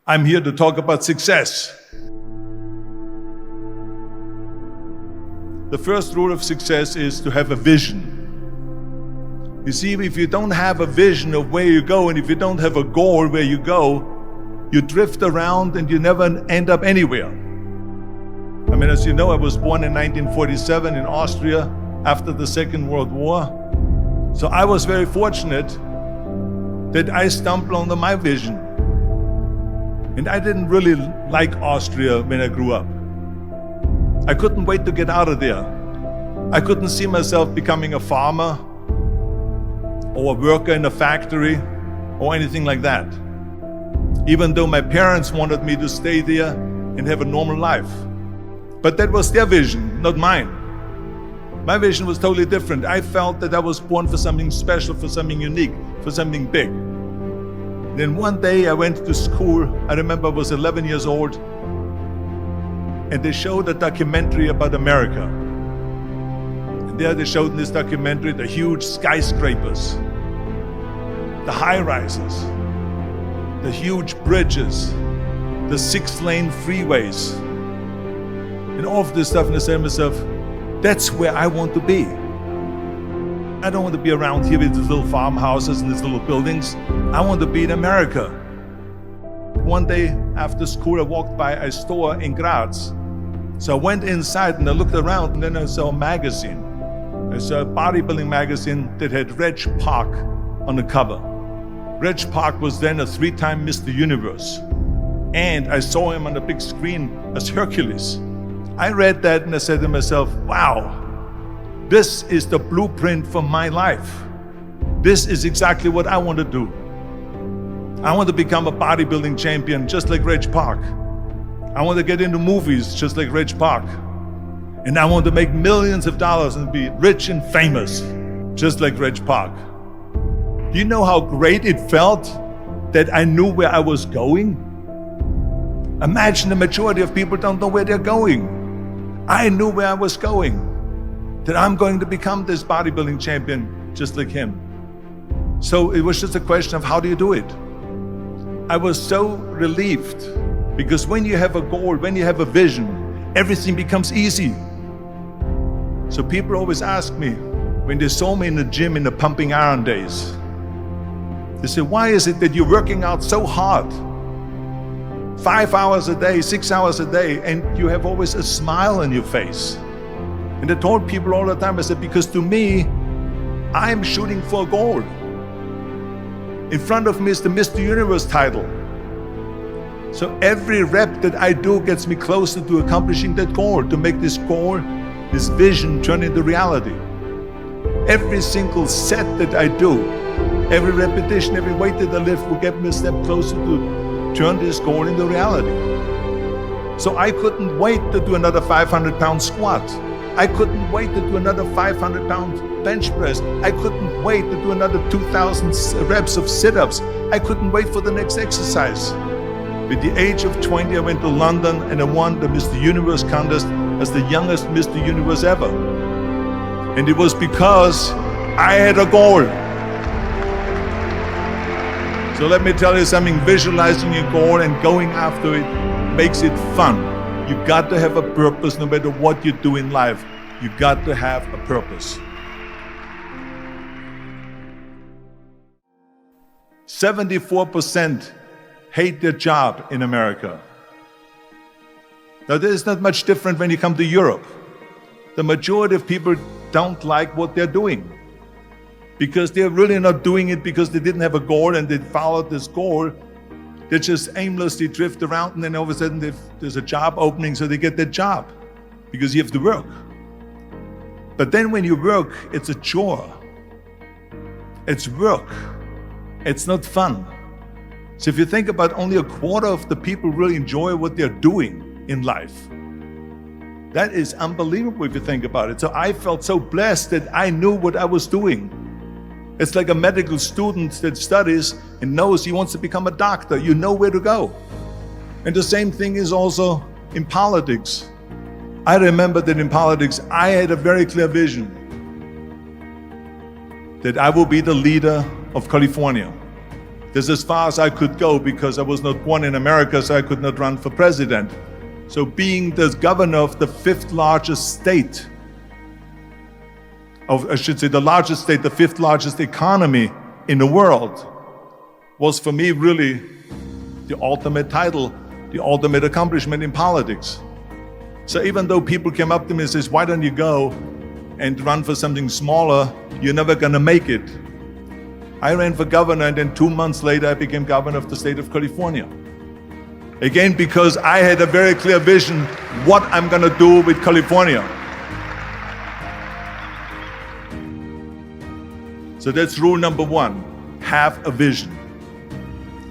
I'm here to talk about success. The first rule of success is to have a vision. You see, if you don't have a vision of where you go, and if you don't have a goal where you go, you drift around and you never end up anywhere. I mean, as you know, I was born in 1947 in Austria after the Second World War. So I was very fortunate that I stumbled onto my vision. And I didn't really like Austria when I grew up. I couldn't wait to get out of there. I couldn't see myself becoming a farmer or a worker in a factory or anything like that. Even though my parents wanted me to stay there and have a normal life. But that was their vision, not mine. My vision was totally different. I felt that I was born for something special, for something unique, for something big. Then one day I went to school. I remember I was 11 years old, and they showed a documentary about America. And there they showed in this documentary the huge skyscrapers, the high-rises, the huge bridges, the 6-lane freeways, and all of this stuff. And I said to myself, that's where I want to be. I don't want to be around here with these little farmhouses and these little buildings. I want to be in America. One day after school, I walked by a store in Graz. So I went inside and I looked around, and then I saw a magazine. I saw a bodybuilding magazine that had Reg Park on the cover. Reg Park was then a 3-time Mr. Universe. And I saw him on the big screen as Hercules. I read that and I said to myself, wow, this is the blueprint for my life. This is exactly what I want to do. I want to become a bodybuilding champion just like Reg Park. I want to get into movies just like Reg Park. And I want to make millions of dollars and be rich and famous just like Reg Park. Do you know how great it felt that I knew where I was going? Imagine the majority of people don't know where they're going. I knew where I was going, that I'm going to become this bodybuilding champion just like him. So it was just a question of how do you do it? I was so relieved, because when you have a goal, when you have a vision, everything becomes easy. So people always ask me, when they saw me in the gym in the pumping iron days, they say, why is it that you're working out so hard? 5 hours a day, 6 hours a day, and you have always a smile on your face. And I told people all the time, I said, because to me, I'm shooting for a goal. In front of me is the Mr. Universe title. So every rep that I do gets me closer to accomplishing that goal, to make this goal, this vision turn into reality. Every single set that I do, every repetition, every weight that I lift will get me a step closer to turn this goal into reality. So I couldn't wait to do another 500-pound squat. I couldn't wait to do another 500-pound bench press. I couldn't wait to do another 2,000 reps of sit-ups. I couldn't wait for the next exercise. At the age of 20, I went to London and I won the Mr. Universe contest as the youngest Mr. Universe ever. And it was because I had a goal. So let me tell you something, visualizing your goal and going after it makes it fun. You got to have a purpose no matter what you do in life. You got to have a purpose. 74% hate their job in America. Now, this is not much different when you come to Europe. The majority of people don't like what they're doing, because they're really not doing it because they didn't have a goal and they followed this goal. They just aimlessly drift around, and then all of a sudden there's a job opening, so they get that job because you have to work. But then when you work, it's a chore. It's work. It's not fun. So if you think about, only a quarter of the people really enjoy what they're doing in life. That is unbelievable if you think about it. So I felt so blessed that I knew what I was doing. It's like a medical student that studies and knows he wants to become a doctor. You know where to go. And the same thing is also in politics. I remember that in politics, I had a very clear vision that I will be the leader of California. That's as far as I could go because I was not born in America, so I could not run for president. So being the governor of the fifth largest state, I should say the largest state, the fifth largest economy in the world, was for me really the ultimate title, the ultimate accomplishment in politics. So even though people came up to me and says, why don't you go and run for something smaller, you're never gonna make it. I ran for governor, and then 2 months later I became governor of the state of California. Again, because I had a very clear vision what I'm gonna do with California. So that's rule number one, have a vision.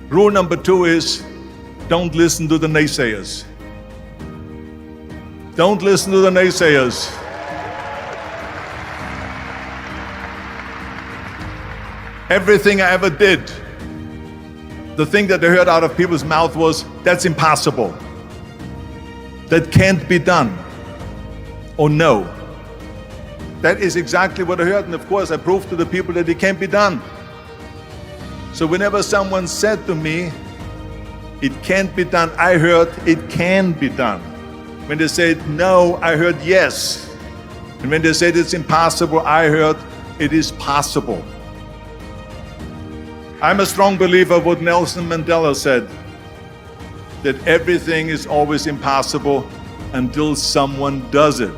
Rule number two is, don't listen to the naysayers. Don't listen to the naysayers. Everything I ever did, the thing that I heard out of people's mouth was, that's impossible. That can't be done. Or no. That is exactly what I heard, and of course I proved to the people that it can't be done. So whenever someone said to me, it can't be done, I heard it can be done. When they said no, I heard yes. And when they said it's impossible, I heard it is possible. I'm a strong believer of what Nelson Mandela said, that everything is always impossible until someone does it.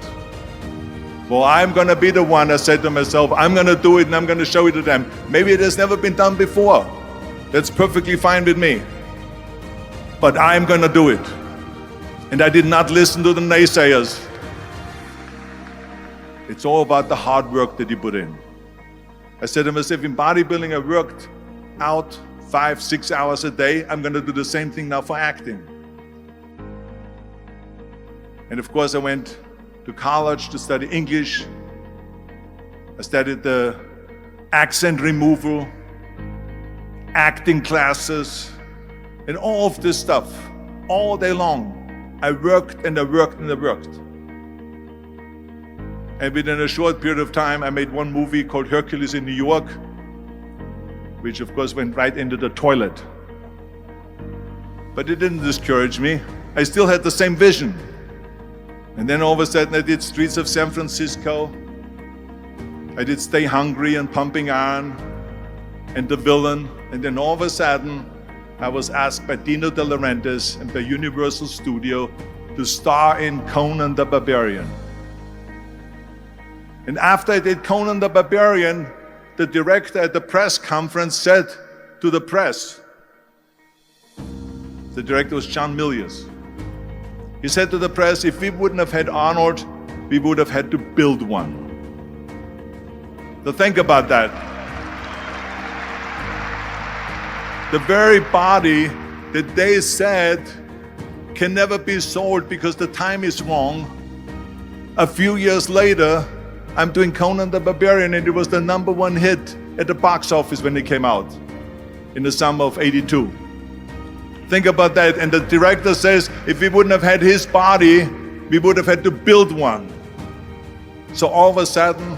Well, I'm gonna be the one, I said to myself, I'm gonna do it and I'm gonna show it to them. Maybe it has never been done before. That's perfectly fine with me. But I'm gonna do it. And I did not listen to the naysayers. It's all about the hard work that you put in. I said to myself, in bodybuilding, I worked out 5-6 hours a day. I'm gonna do the same thing now for acting. And of course, I went to college to study English. I studied the accent removal, acting classes, and all of this stuff, all day long. I worked and I worked and I worked. And within a short period of time, I made one movie called Hercules in New York, which of course went right into the toilet. But it didn't discourage me. I still had the same vision. And then all of a sudden I did Streets of San Francisco. I did Stay Hungry and Pumping Iron and The Villain. And then all of a sudden I was asked by Dino De Laurentiis and by Universal Studio to star in Conan the Barbarian. And after I did Conan the Barbarian, the director at the press conference said to the press, the director was John Milius. He said to the press, if we wouldn't have had Arnold, we would have had to build one. So think about that. The very body that they said can never be sold because the time is wrong. A few years later, I'm doing Conan the Barbarian, and it was the #1 hit at the box office when it came out in the summer of '82. Think about that. And the director says, if we wouldn't have had his body, we would have had to build one. So all of a sudden,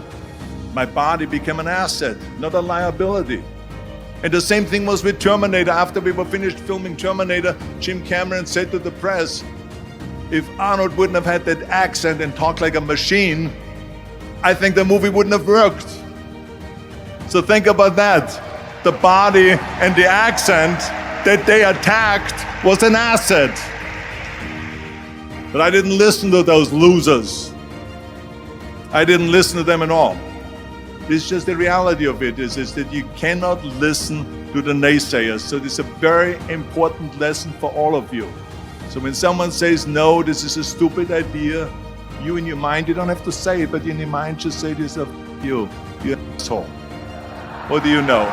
my body became an asset, not a liability. And the same thing was with Terminator. After we were finished filming Terminator, Jim Cameron said to the press, if Arnold wouldn't have had that accent and talked like a machine, I think the movie wouldn't have worked. So think about that. The body and the accent that they attacked was an asset. But I didn't listen to those losers. I didn't listen to them at all. It's just the reality of it is that you cannot listen to the naysayers. So this is a very important lesson for all of you. So when someone says, no, this is a stupid idea, you in your mind, you don't have to say it, but in your mind just say to yourself, you asshole. What do you know?